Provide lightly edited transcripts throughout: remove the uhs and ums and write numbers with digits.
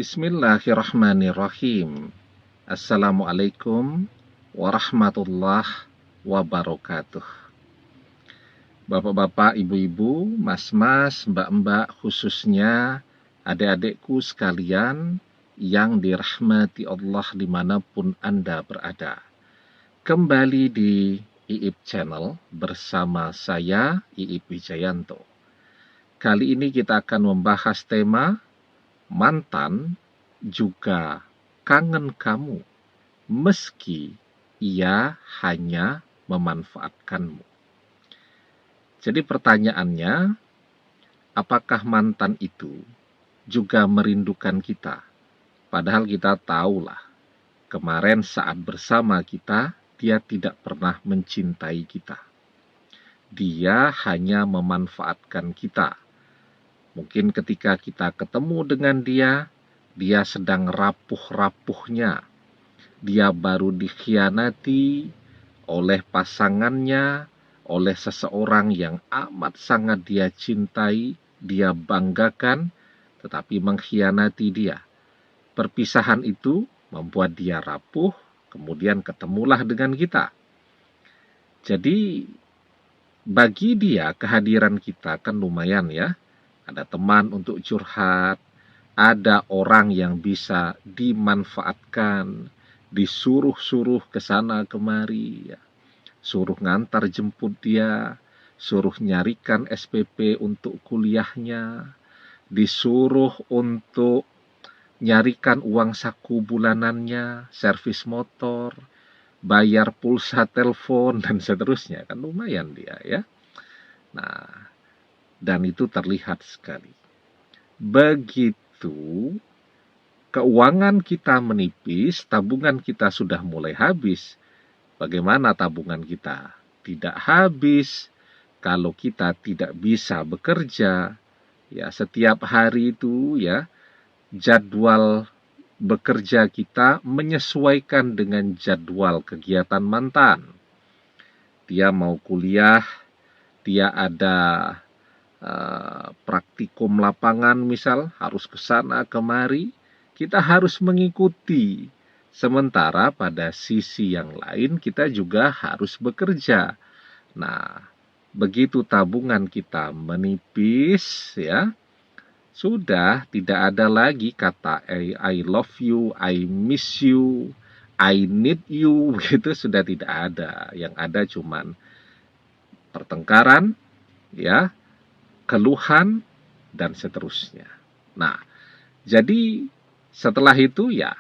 Bismillahirrahmanirrahim. Assalamualaikum warahmatullahi wabarakatuh. Bapak-bapak, ibu-ibu, mas-mas, mbak-mbak, khususnya adik-adikku sekalian yang dirahmati Allah dimanapun Anda berada. Kembali di IIP Channel bersama saya, IIP Wijayanto. Kali ini kita akan membahas tema mantan juga kangen kamu, meski ia hanya memanfaatkanmu. Jadi pertanyaannya, apakah mantan itu juga merindukan kita? Padahal kita tahulah, kemarin saat bersama kita, dia tidak pernah mencintai kita. Dia hanya memanfaatkan kita. Mungkin ketika kita ketemu dengan dia sedang rapuh-rapuhnya. Dia baru dikhianati oleh pasangannya, oleh seseorang yang amat sangat dia cintai, dia banggakan, tetapi mengkhianati dia. Perpisahan itu membuat dia rapuh, kemudian ketemulah dengan kita. Jadi, bagi dia kehadiran kita kan lumayan ya. Ada teman untuk curhat, ada orang yang bisa dimanfaatkan, disuruh-suruh ke sana kemari, ya. Suruh ngantar jemput dia, suruh nyarikan SPP untuk kuliahnya, disuruh untuk nyarikan uang saku bulanannya, servis motor, bayar pulsa telepon, dan seterusnya. Kan lumayan dia ya. Nah, dan itu terlihat sekali. Begitu keuangan kita menipis, tabungan kita sudah mulai habis. Bagaimana tabungan kita tidak habis kalau kita tidak bisa bekerja? Ya, setiap hari itu ya, jadwal bekerja kita menyesuaikan dengan jadwal kegiatan mantan. Dia mau kuliah, dia ada praktikum lapangan misal, harus ke sana kemari, kita harus mengikuti. Sementara pada sisi yang lain kita juga harus bekerja. Nah, begitu tabungan kita menipis ya, sudah tidak ada lagi kata I love you, I miss you, I need you, gitu sudah tidak ada. Yang ada cuman pertengkaran ya, keluhan, dan seterusnya. Nah, jadi setelah itu ya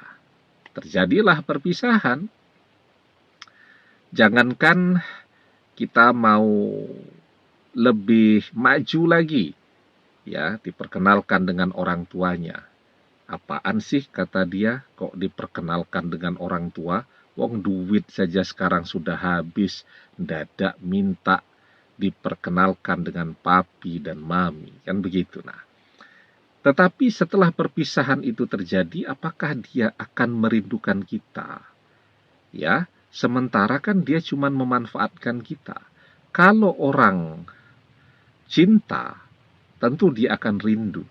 terjadilah perpisahan. Jangankan kita mau lebih maju lagi, ya, diperkenalkan dengan orang tuanya. Apaan sih, kata dia, kok diperkenalkan dengan orang tua? Wong duit saja sekarang sudah habis, dadak minta diperkenalkan dengan papi dan mami, kan begitu. Nah, tetapi setelah perpisahan itu terjadi, apakah dia akan merindukan kita? Ya, sementara kan dia cuma memanfaatkan kita. Kalau orang cinta, tentu dia akan rindu.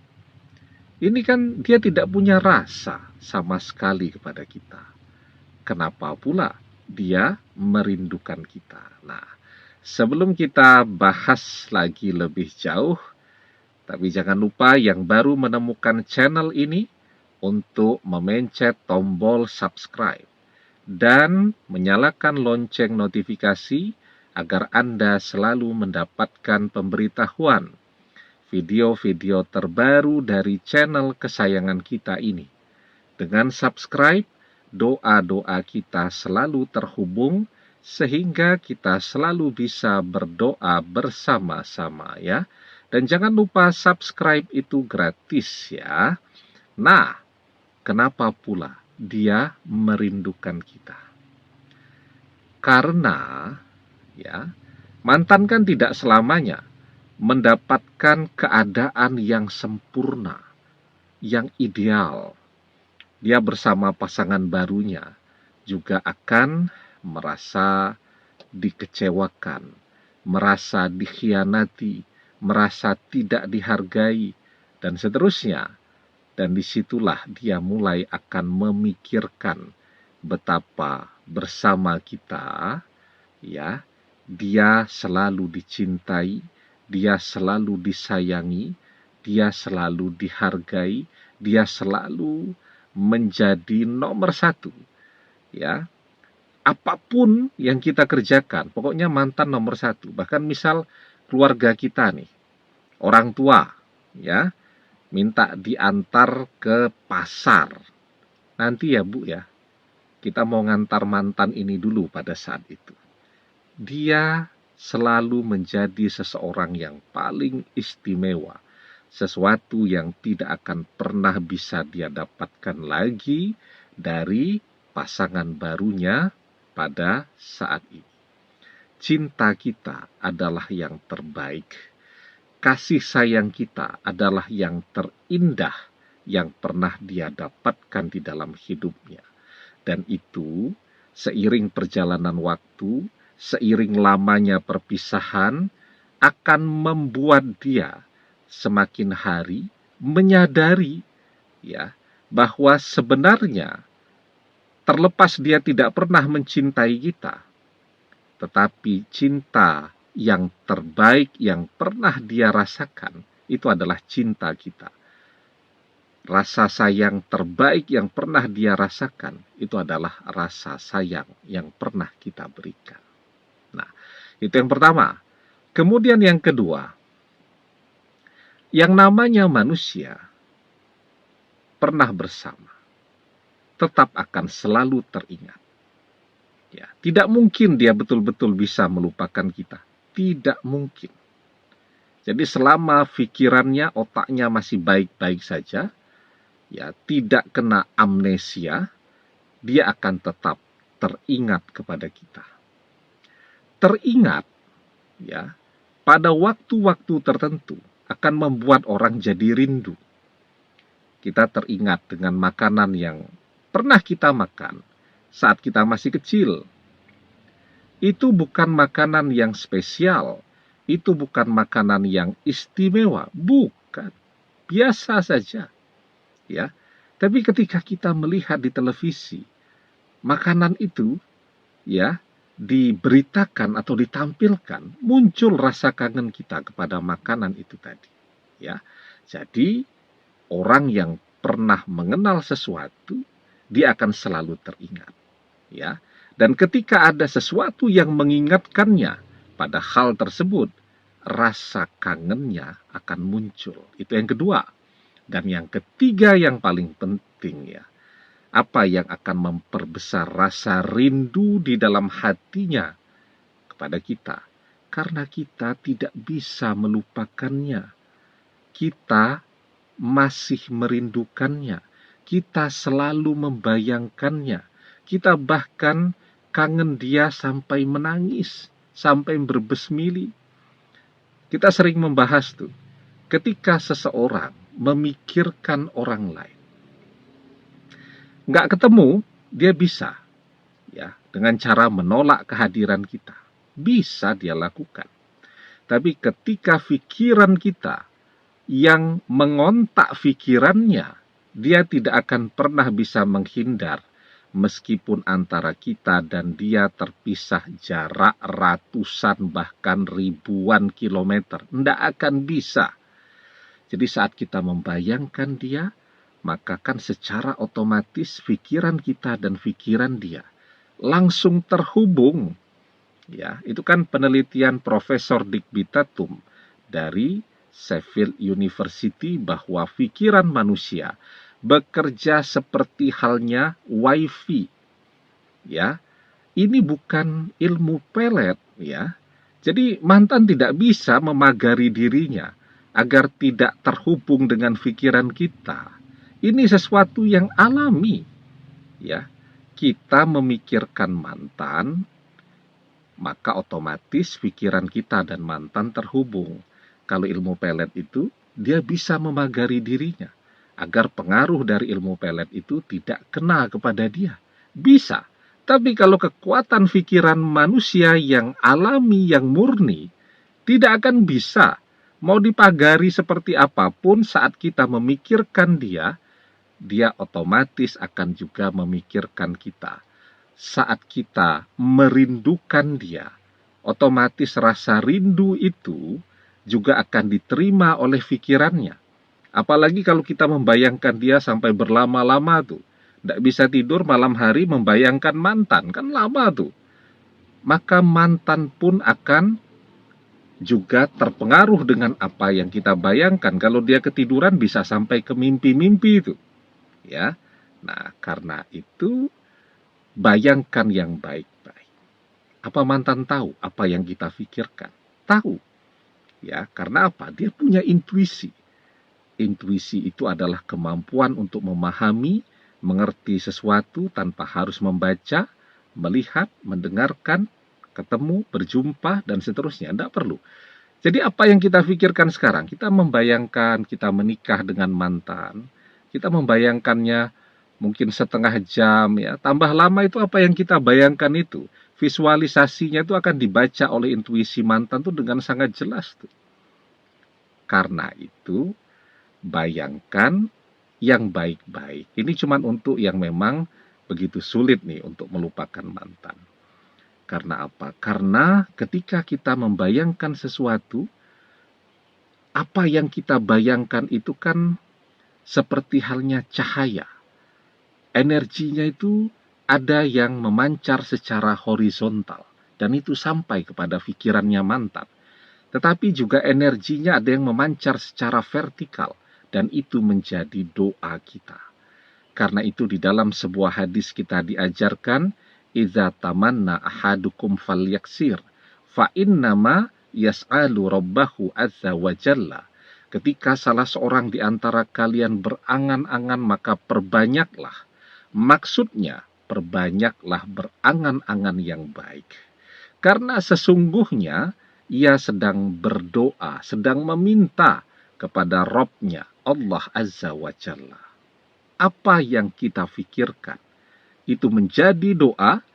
Ini kan dia tidak punya rasa sama sekali kepada kita. Kenapa pula dia merindukan kita? Nah, sebelum kita bahas lagi lebih jauh, tapi jangan lupa yang baru menemukan channel ini untuk memencet tombol subscribe dan menyalakan lonceng notifikasi agar Anda selalu mendapatkan pemberitahuan video-video terbaru dari channel kesayangan kita ini. Dengan subscribe, doa-doa kita selalu terhubung sehingga kita selalu bisa berdoa bersama-sama ya. Dan jangan lupa subscribe itu gratis ya. Nah, kenapa pula dia merindukan kita? Karena ya, mantan kan tidak selamanya mendapatkan keadaan yang sempurna, yang ideal. Dia bersama pasangan barunya juga akan merasa dikecewakan, merasa dikhianati, merasa tidak dihargai, dan seterusnya. Dan disitulah dia mulai akan memikirkan betapa bersama kita, ya, dia selalu dicintai, dia selalu disayangi, dia selalu dihargai, dia selalu menjadi nomor satu, ya. Apapun yang kita kerjakan, pokoknya mantan nomor satu. Bahkan misal keluarga kita nih, orang tua, ya, minta diantar ke pasar. Nanti ya Bu ya, kita mau ngantar mantan ini dulu pada saat itu. Dia selalu menjadi seseorang yang paling istimewa. Sesuatu yang tidak akan pernah bisa dia dapatkan lagi dari pasangan barunya pada saat ini. Cinta kita adalah yang terbaik. Kasih sayang kita adalah yang terindah yang pernah dia dapatkan di dalam hidupnya. Dan itu seiring perjalanan waktu, seiring lamanya perpisahan, akan membuat dia semakin hari menyadari, ya, bahwa sebenarnya terlepas dia tidak pernah mencintai kita, tetapi cinta yang terbaik yang pernah dia rasakan itu adalah cinta kita. Rasa sayang terbaik yang pernah dia rasakan itu adalah rasa sayang yang pernah kita berikan. Nah, itu yang pertama. Kemudian yang kedua, yang namanya manusia pernah bersama, tetap akan selalu teringat. Ya, tidak mungkin dia betul-betul bisa melupakan kita. Tidak mungkin. Jadi selama pikirannya, otaknya masih baik-baik saja, ya, tidak kena amnesia, dia akan tetap teringat kepada kita. Teringat, ya, pada waktu-waktu tertentu akan membuat orang jadi rindu. Kita teringat dengan makanan yang pernah kita makan saat kita masih kecil. Itu bukan makanan yang spesial, itu bukan makanan yang istimewa, bukan. Biasa saja. Ya. Tapi ketika kita melihat di televisi, makanan itu, ya, diberitakan atau ditampilkan, muncul rasa kangen kita kepada makanan itu tadi. Ya. Jadi orang yang pernah mengenal sesuatu, dia akan selalu teringat. Ya. Dan ketika ada sesuatu yang mengingatkannya pada hal tersebut, rasa kangennya akan muncul. Itu yang kedua. Dan yang ketiga yang paling penting, ya, apa yang akan memperbesar rasa rindu di dalam hatinya kepada kita? Karena kita tidak bisa melupakannya. Kita masih merindukannya. Kita selalu membayangkannya. Kita bahkan kangen dia sampai menangis, sampai berbesmili. Kita sering membahas tuh, ketika seseorang memikirkan orang lain, nggak ketemu, dia bisa, ya, dengan cara menolak kehadiran kita. Bisa dia lakukan. Tapi ketika pikiran kita yang mengontak pikirannya, dia tidak akan pernah bisa menghindar. Meskipun antara kita dan dia terpisah jarak ratusan bahkan ribuan kilometer, tidak akan bisa. Jadi saat kita membayangkan dia, maka kan secara otomatis pikiran kita dan pikiran dia langsung terhubung. Ya, itu kan penelitian Profesor Dick Bitatum dari Sheffield University bahwa pikiran manusia bekerja seperti halnya wifi. Ya, ini bukan ilmu pelet, ya. Jadi mantan tidak bisa memagari dirinya agar tidak terhubung dengan pikiran kita. Ini sesuatu yang alami, ya. Kita memikirkan mantan, maka otomatis pikiran kita dan mantan terhubung. Kalau ilmu pelet itu, dia bisa memagari dirinya agar pengaruh dari ilmu pelet itu tidak kena kepada dia. Bisa. Tapi kalau kekuatan pikiran manusia yang alami, yang murni, tidak akan bisa. Mau dipagari seperti apapun saat kita memikirkan dia, dia otomatis akan juga memikirkan kita. Saat kita merindukan dia, otomatis rasa rindu itu juga akan diterima oleh pikirannya. Apalagi kalau kita membayangkan dia sampai berlama-lama tuh. Tidak bisa tidur malam hari membayangkan mantan, kan lama tuh. Maka mantan pun akan juga terpengaruh dengan apa yang kita bayangkan. Kalau dia ketiduran bisa sampai ke mimpi-mimpi itu. Ya. Nah, karena itu bayangkan yang baik-baik. Apa mantan tahu apa yang kita pikirkan? Tahu. Ya, karena apa? Dia punya intuisi. Intuisi itu adalah kemampuan untuk memahami, mengerti sesuatu tanpa harus membaca, melihat, mendengarkan, ketemu, berjumpa, dan seterusnya. Tidak perlu. Jadi apa yang kita pikirkan sekarang? Kita membayangkan kita menikah dengan mantan. Kita membayangkannya mungkin setengah jam, ya. Tambah lama itu apa yang kita bayangkan itu. Visualisasinya itu akan dibaca oleh intuisi mantan itu dengan sangat jelas tuh. Karena itu, bayangkan yang baik-baik. Ini cuma untuk yang memang begitu sulit nih untuk melupakan mantan. Karena apa? Karena ketika kita membayangkan sesuatu, apa yang kita bayangkan itu kan seperti halnya cahaya. Energinya itu ada yang memancar secara horizontal, dan itu sampai kepada pikirannya mantan. Tetapi juga energinya ada yang memancar secara vertikal, dan itu menjadi doa kita. Karena itu di dalam sebuah hadis kita diajarkan, "Idza tamanna ahadukum falyaksir, fa innama yas'alu rabbahu azza wa jalla." Ketika salah seorang di antara kalian berangan-angan, maka perbanyaklah. Maksudnya, perbanyaklah berangan-angan yang baik. Karena sesungguhnya ia sedang berdoa, sedang meminta kepada Rabb-nya, Allah Azza wa Jalla. Apa yang kita pikirkan, itu menjadi doa,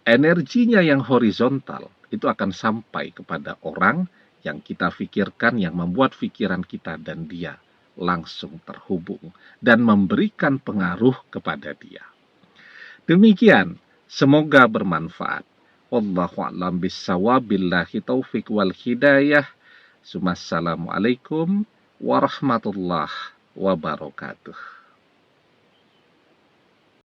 energinya yang horizontal, itu akan sampai kepada orang yang kita pikirkan, yang membuat pikiran kita dan dia langsung terhubung dan memberikan pengaruh kepada dia. Demikian, semoga bermanfaat. Wallahu a'lam bissawab, billahi taufiq wal hidayah. Assalamualaikum warahmatullahi wabarakatuh.